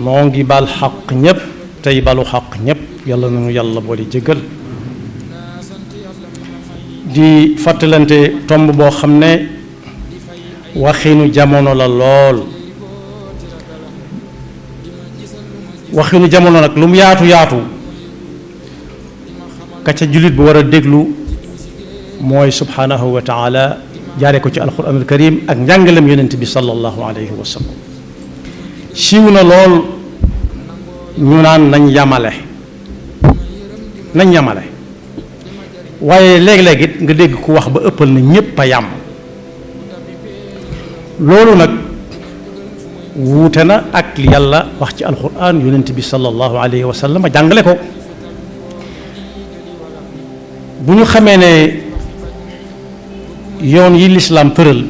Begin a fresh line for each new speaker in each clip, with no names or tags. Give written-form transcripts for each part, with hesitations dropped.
noo ngi bal xaq ñépp tey balu xaq ñépp yàlla nañu yàlla boole jéggal di fàttalante tomb boo xam ne waxinu jamono la lool waxinu jamono nag lu mu yaatu yaatu ka ca jullit bu war a déglu mooy subhanahu wa taala jaare ko ci alquranul karim ak njàngalem yonent bi sallallahu alayhi wa sallam siiw na lool ñu naan nañ yamale waaye léeg-léeg it nga dégg ku wax ba ëppal na ñépp a yam loolu nag wuute na ak li yàlla wax ci alquran yonent bi sallallahu alayhi wa sallam jàngale ko bu ñu xamee ne yoon yi lislaam tëral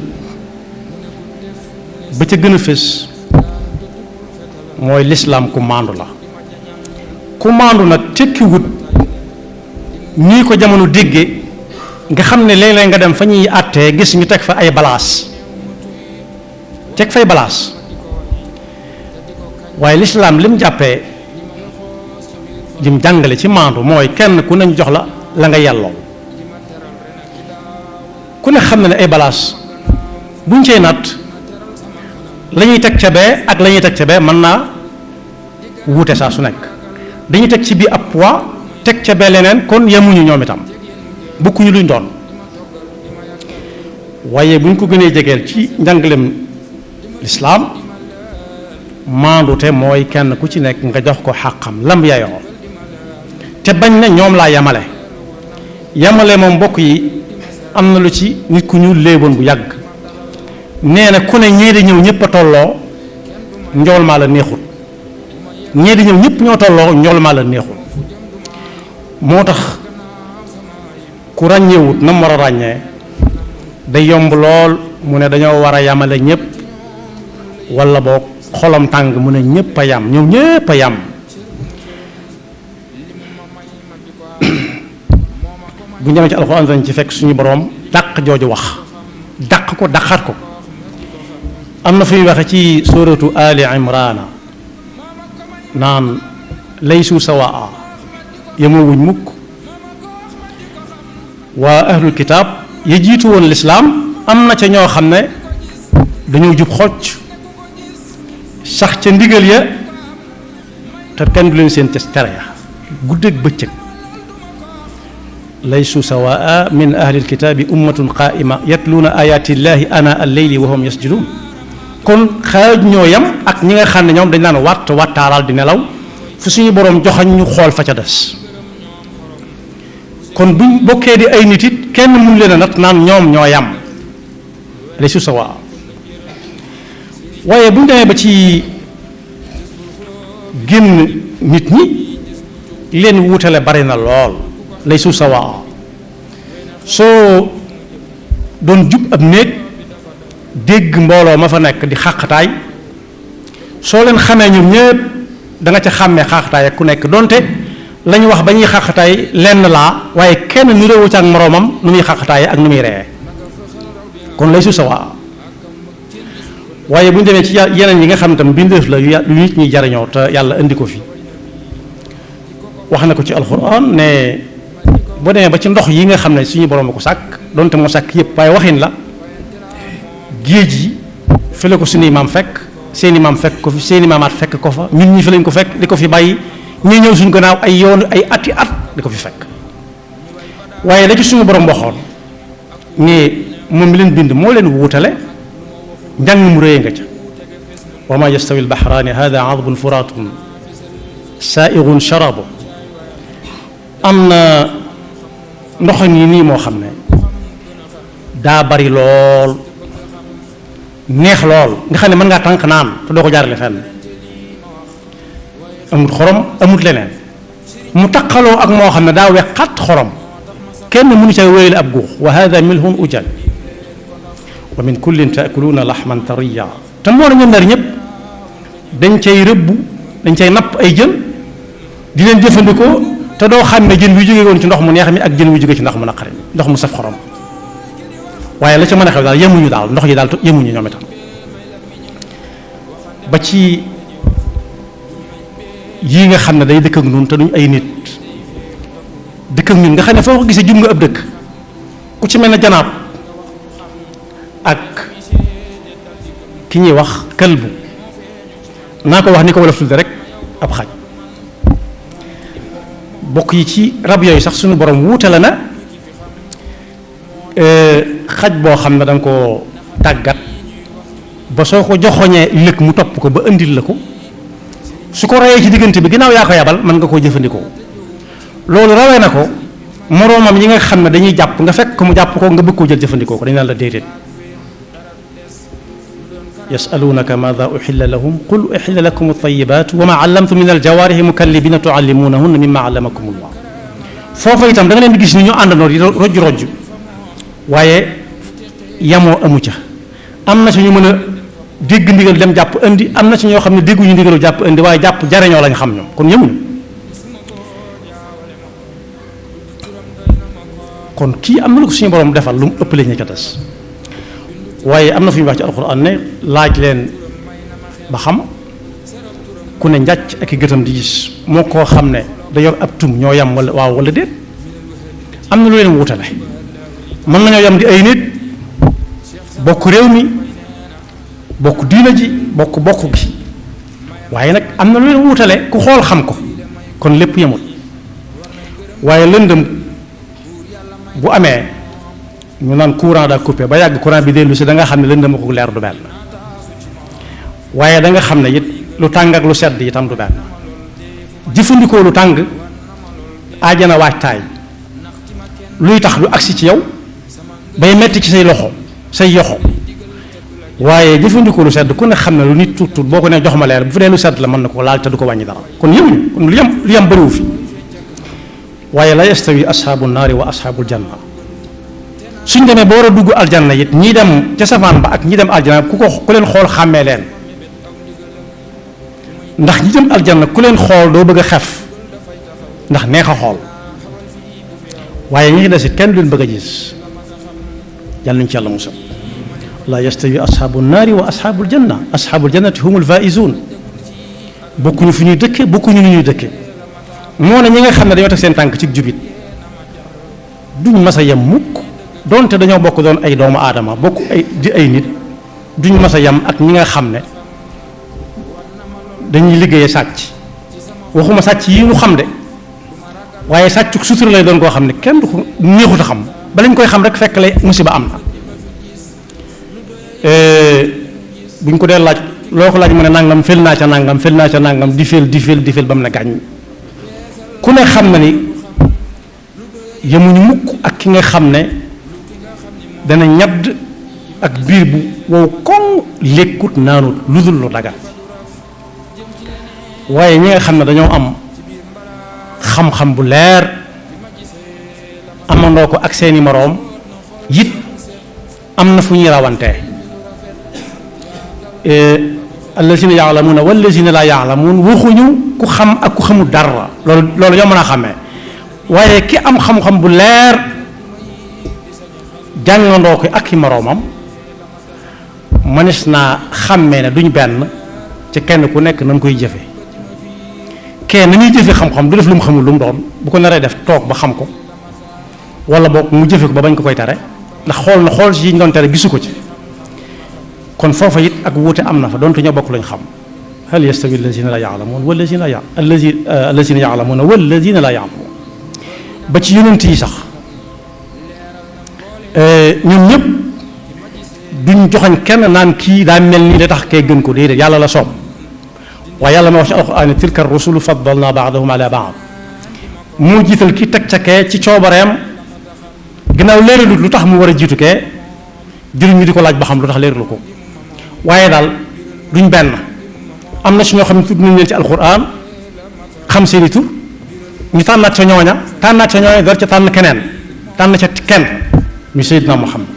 ba ca gën a fés mooy lislaam ku maandu la ku maandu nag tekkiwut nii ko jamono dégge nga xam ne léeg-léeg nga dem fa ñuy àttee gis ñu teg fa ay balaas teg fay balaas waaye lislaam lim jàppee lim jàngale ci maandu mooy kenn ku nañ jox la nga yelloo ku ne xam na ne ay balaas buñ cey natt la ñuy teg ca bee ak la ñuy teg ca bee mën naa wuute saa su nekk dañuy teg ci bii ab poids teg ca bee leneen kon yemuñu ñoom itam bokkuñu luñ doon waaye buñ ko gënee jegeel ci njàngalem lislaam maandute mooy kenn ku ci nekk nga jox ko xàqam lam yayoo te bañ ne ñoom laa yamale moom mbokk yi am na lu ci nit ku ñu léeboon bu yàgg nee na ku ne ñee di ñëw ñëpp a tolloo njool maa la neexul ñee di ñëw ñëpp ñoo tolloo njool maa la neexul moo tax ku ràññeewut na mu war a ràññee day yomb lool mu ne dañoo war a yamale ñëpp walla boog xolam tàng mu ne ñëpp a yam ñoom ñëpp a yam bu ñu demee ci alxuraan dañ ci fekk suñu boroom dàq jooju wax dàq ko dàqaat ko am na fu ñuy waxe ci suratu ali imrana naan laysu sawaa yemoowuñ mukk waa ahlul kitaab ya jiitu woon lislaam am na ca ñoo xam ne dañoo jub xocc sax ca ndigal ya te kenn du leen seen tere ya guddeeg bëccëg laysu sawaa min ahlil kitaabi ummatun qaa'ima yatluuna ayaati llahi ana al-layli wa hum yasjudun kon xaaj ñoo yam ak ñi nga xam ne ñoom dañ naan wattaaral di nelaw fu suñu boroom joxañ ñu xool fa ca des kon buñ bokkee di ay nit it kenn mun leen a nat naan ñoom ñoo yam laysu sawaa waaye buñ demee ba ci génn nit ñi leen wuutale bari na lool laysu sawaa soo doon jub ab néeg dégg mbooloo ma fa nekk di xàqtaay soo leen xamee ñoom ñëpp da nga ca xàmmee xàqtaay ak ku nekk donte la ñu wax ba ñuy xàqtaay lenn laa waaye kenn nu réewu ca ak moroomam nu muy xàqtaay ak nu muy ree kon laysu sawaa waaye bu ñu demee ci yeneen yi nga xam tam bindeef la yu nit ñi jariñoo te yàlla indi ko fi wax na ko ci alxuraan ne boo demee ba ci ndox yi nga xam ne suñu borom a ko sàkk donte moo sàkk yëpp waaye waxin la géej yi fi la ko suñuy maam fekk seeni maam fekk ko fi seeni maamaat fekk ko fa ñun ñi fi lañ ko fekk di ko fi bàyyi ñuy ñëw suñu gannaaw ay yoon ay ati at di ko fi fekk waaye la ci suñu borom waxoon ne moom mi leen bind moo leen wuutale njàng mu réy nga ca wa ma yastawi albaxraani hada adbun furaatun saaigun sharabu am na ndoxam yi nii moo xam ne daa bari lool neex lool nga xam ne mën ngaa tànk naan te doo ko jaarale fenn amut xorom amut leneen mu taqaloo ak moo xam ne daa wex xat xorom kenn mënu ca wéyale ab guux wa hada milhun ujal wa min kullin taakuluuna laxman tariya te moo na ñoom ñaar ñëpp dañ cay rëbbu dañ cay napp ay jën di leen jëfandikoo te doo xam ne jën wi jóge woon ci ndox mu neex mi ak jën wi jóge ci ndox mu naqari mi ndox mu saf xorom waaye la ca mën a xew daal yemuñu daal ndox yi daal yemuñu ñoom itam ba ci yii nga xam ne day dëkk ak ñun te duñ ay nit dëkk ak ñun nga xam ne foo ko gisee jub nga ab dëkk ku ci mel ne janaab ak ki ñuy wax kalbu naa ko wax ni ko wolof tudde rek ab xaj bokk yi ci rab yooyu sax suñu borom wuute la na xaj boo xam ne da nga koo tàggat ba soo ko joxoñee lëkk mu topp ko ba indil la ko su ko rayee ci diggante bi ginnaaw yaa ko yabal mën nga koo jëfandikoo loolu rawee na ko moroomam yi nga xam ne dañuy jàpp nga fekk ko mu jàpp ko nga bëgg koo jël jëfandikoo ko dañ naan la déedéet yasalunaka maada uxilla lahum qul uxilla lakum altayibat wa ma allamtum min aljawaarihi mukallibina tuallimunahunna mimma allamakum allah foofa itam da nga leen di gis ni ñu àndandoo di rojj waaye yamoo amu ca am na ci ñu mën a dégg ndigal dem jàpp indi am na ci ñoo xam ne dégguñu ndigalu jàpp indi waaye jàpp jariñoo lañ xam ñoom kon yemuñu kon kii am na lu ko suñu borom defal lu mu ëppale ñu ca des waaye am na fu ñu wax ci alxuraan ne laaj leen ba xam ku ne njàcc ak i gëtam di gis moo koo xam ne da yor ab tum ñoo yam wala waaw wala déet am na lu leen wutale mën nañoo yam di ay nit bokk réew mi bokk diina ji bokk gi waaye nag am na lu leen wutale ku xool xam ko kon lépp yemul waaye lëndëm bu amee ñu naan courant daa coupé ba yàgg courant bi dellu si da nga xam ne lëndëm ko leer du benn waaye da nga xam ne it lu tàng ak lu sedd itam du benn jëfandikoo lu tàng aajana waajtaay luy tax lu agsi ci yow bay metti ci say loxo say yoxo waaye jëfandikoo lu sedd ku ne xam ne lu nit tuut boo ko ne jox ma leer bu fi dee lu sedd la mën na ko laal te du ko wàññi dara kon yemuñu kon lu yem bëriwu fi waaye la yastawi ashaabu naari wa ashaabul janna suñ demee ba war a dugg aljanna it ñi dem ca safaan ba ak ñi dem aljanna ku leen xool xàmmee leen ndax ñi dem aljanna ku leen xool doo bëgg a xef ndax neex a xool waaye ñi ci des it kenn du leen bëgg a gis yàlla nañu ci yàlla musal la yastawi ashaabu naari wa ashaabul janna ashaabul jannati humul faaizuun bokkuñu fu ñuy dëkke bokkuñu ni ñuy dëkke moo ne ñi nga xam ne dañoo teg seen tànk ci jubit duñ mas a yem mukk doonte dañoo bokk doon ay doomu aadama bokk ay nit duñ mas a yem ak ñi nga xam ne dañuy liggéeyee sàcc waxuma sàcc yi ñu xam de waaye sàcc sutura lay doon koo xam ne kenn du ko neexut a xam ba lañ koy xam rek fekk lay musiba am na buñ ko dee laaj loo ko laaj mu ne nangam fel naa ca nangam di fel ba mu ne gàññ ku ne xam na ni yemuñu mukk ak ki nga xam ne dana ñadd ak biir bu wow koŋ lekkut naanut lu dul lu daga waaye ñi nga xam ne dañoo am xam-xam bu leer amandoo ko ak seeni moroom it am na fu ñuy rawantee allazina yaalamuuna wallazina laa yaalamuun waxuñu ku xam ak ku xamul dara loolu yoo mën a xàmmee waaye ki am xam-xam bu leer jàngandoo ko ak i moroomam mënees naa xàmmee ne duñ benn ci kenn ku nekk na mu koy jëfe kenn na muy jëfe xam-xam du def lu mu xamul lu mu doon bu ko naree def toog ba xam ko wala boog mu jëfe ko ba bañ ko koy tere ndax xool si yi ñu doon tere gisu ko ci kon foofa it ak wuute am na fa doonte ñoo bokk lañ xam hal yastawi allazina la yaalamuun wallazina yaalamuuna wallazina la yaalamuun ba ci yonent yi sax ñun ñëpp duñ joxañ kenn naan kii daa mel ni da tax kee gën ko déedéet yàlla la soob waaye yàlla ma wax ci alquran tilka rusulu faddalna baadahum ala baad moo jiital ki teg ca kee ci coobareem ginnaaw leeralut lu tax mu war a jiitu kee jëriñ ñu di ko laaj ba xam lu tax leeralu ko waaye daal duñ benn am na si ñoo xam ne tudd nañ leen ci alquran xam seeni tur ñu tànnaat ca ñooña door ca tànn keneen tànn ca kenn ñu Seydina Muhammad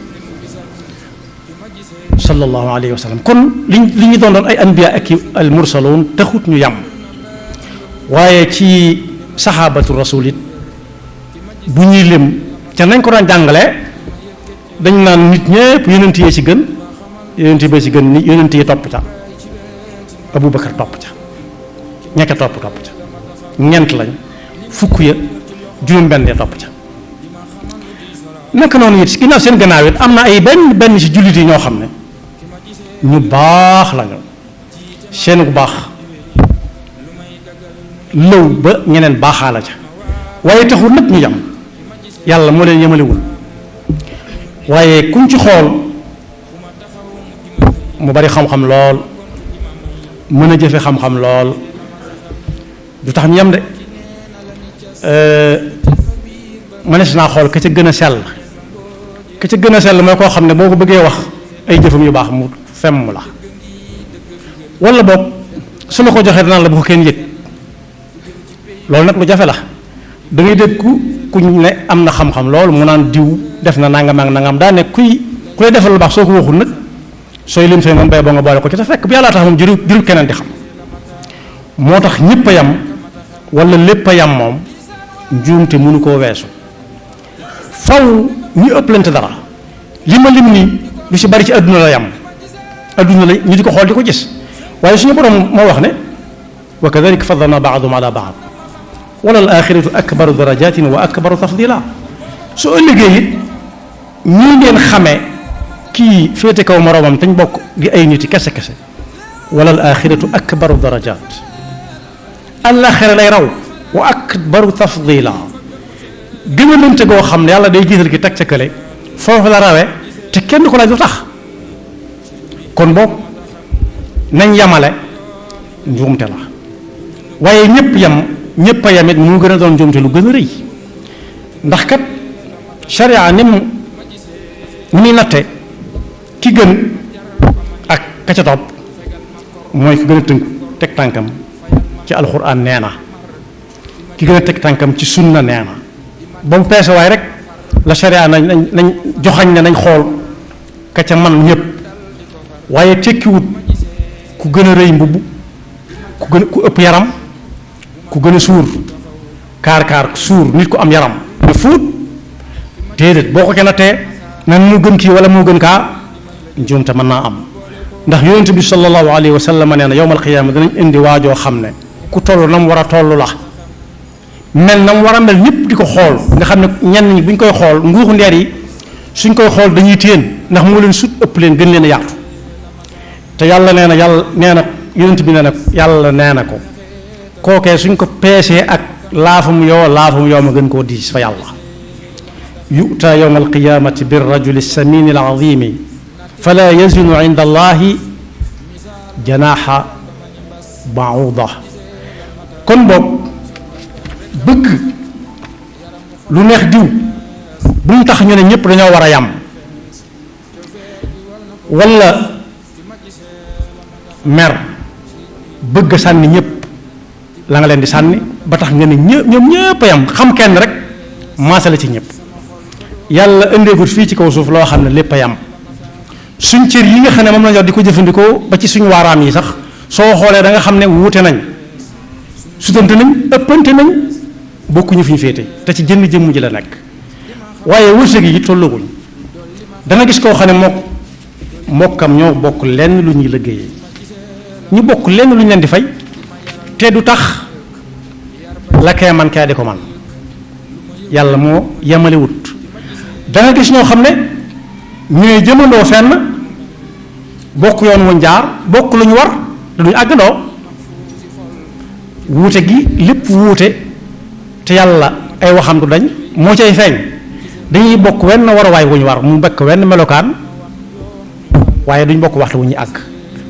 sallallahu alayhi wa sallam kon li ñu doon ay anbiya ak al mursaloon taxut ñu yam waaye ci saxaabatu rasul it bu ñuy lim ca nañ ko daan jàngale dañ naan nit ñëpp yonent yi ci gën yonent yi ba ci gën ni yonent yi topp ca Abubakar topp ca ñekk topp ca ñeent lañ fukk ya juróom-benn ya topp ca naka noonu it ginnaaw seen gannaaw it am na ay benn ci jullit yi ñoo xam ne ñu baax lañu seen bu baax lëw ba ñeneen baaxaala ca waaye taxul nag ñu yam yàlla moo leen yemalewul waaye kuñ ci xool mu bari xam-xam lool mën a jëfe xam-xam lool du tax ñu yam de mënees naa xool ka ca gën a sell ka ca gën a sell mooy koo xam ne boo ko bëggee wax ay jëfam yu baax mu femm la wala boog su la ko joxee danaan la bu ko kenn yëg loolu nag lu jafe la da ngay dégg ku ne am na xam-xam loolu mu naan diw def na nangam ak nangam daa ne ku lay defal lu baax soo ko waxul nag sooy lim say moom bay boo nga boole ko ci te fekk bu yàllaa tax moom jëru keneen di xam moo tax ñëpp a yam wala lépp a yam moom njuumte mënu koo weesu faw ñu ëpplante dara li ma lim nii lu ci bari ci adduna la yam adduna la ñu di ko xool di ko gis waaye suñu borom moo wax ne wa kadalika faddalna baadum ala baad wala al axiratu akbaru darajatin wa akbaru tafdila su ëllëgee it ñii ngeen xamee kii féete kaw moroomam te ñu bokk di ay nit yi kese kese wala al axiratu akbaru darajat àllaaxira lay raw wa akbaru tafdila gënalante goo xam ne yàlla day jiital ki teg ca kële foofu la rawe te kenn ko laaj lu tax kon boog nañ yamale njuumte la waaye ñëpp a yamit mu gën a doon njuumte lu gën a rëy ndax kat sharia ni muy natte ki gën ak ka ca topp mooy ki gën a tënku teg tànkam ci alxuraan nee na ki gën a teg tànkam ci sunna nee na ba mu peese waay rek la sharia nañ joxañ ne nañ xool ka ca man ñëpp waaye tekkiwut ku gën a rëy mbubb ku ëpp yaram ku gën a suur kaar suur nit ku am yaram ne fuut déedéet boo ko kenn tee nan moo gën kii wala moo gën kaa njuumte mën naa am ndax yonent bi sallallahu alayhi wa sallam nee na yowmal qiyaama danañ indi waajoo xam ne ku toll na mu war a toll la mel na mu war a mel ñëpp di ko xool nga xam ne ñenn ñi bu ñu koy xool nguuxu ndeer yi suñ koy xool dañuy téen ndax moo leen sut ëpp leen gën leen a yaatu te yàlla nee na yonent bi nee na yàlla nee na ko kookee suñ ko peesee ak laafum yoo ma gën koo diis fa yàlla yu'ta yawma alqiyamati birrajuli samini alazimi fala yazinu inda allahi janaha ba'uda kon boog bëgg lu neex diw bu mu tax ñu ne ñëpp dañoo war a yam wala mer bëgg sànni ñëpp la nga leen di sànni ba tax nga ne ñoom ñëpp a yam xam kenn rek maasale ci ñëpp yàlla ëndeegul fii ci kaw suuf loo xam ne lépp a yam suñ cër yi nga xam ne moom lañ yor di ko jëfandikoo ba ci suñu waaraam yi sax soo xoolee da nga xam ne wuute nañ sutante nañ ëppante nañ bokkuñu fi ñu féete te ci jënn jëmm ji la nekk waaye wërsëg yi tolluwuñ danga gis koo xam ne mbokkam ñoo bokk lenn lu ñuy liggéeyee ñu bokk lenn lu ñu leen di fay te du tax la kee man kee di ko man yàlla moo yemalewut danga gis ñoo xam ne ñooy jëmandoo fenn bokk yoon wuñ jaar bokk lu ñu war te duñ àggandoo wuute gi lépp wuute te yàlla ay waxam du dañ moo cay feeñ dañuy bokk wenn waruwaay wu ñu war mu bekk wenn melokaan waaye duñ bokk waxtu wu ñuy àgg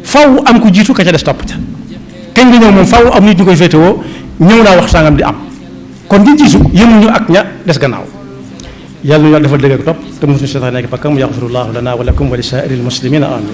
faw am ku jiitu ka ca des topp ca kañ nga ñëw moom faw am nit ñu koy féetewoo ñëw naa wax sangam di am kon ñi jiitu yemuñu ak ña des gannaaw yàlla ñu yàlla defal dëgg ak topp te mosuñu seetaan nekk pakkam yaxfirullahu lana wa lakum wa li saa'iril muslimina amin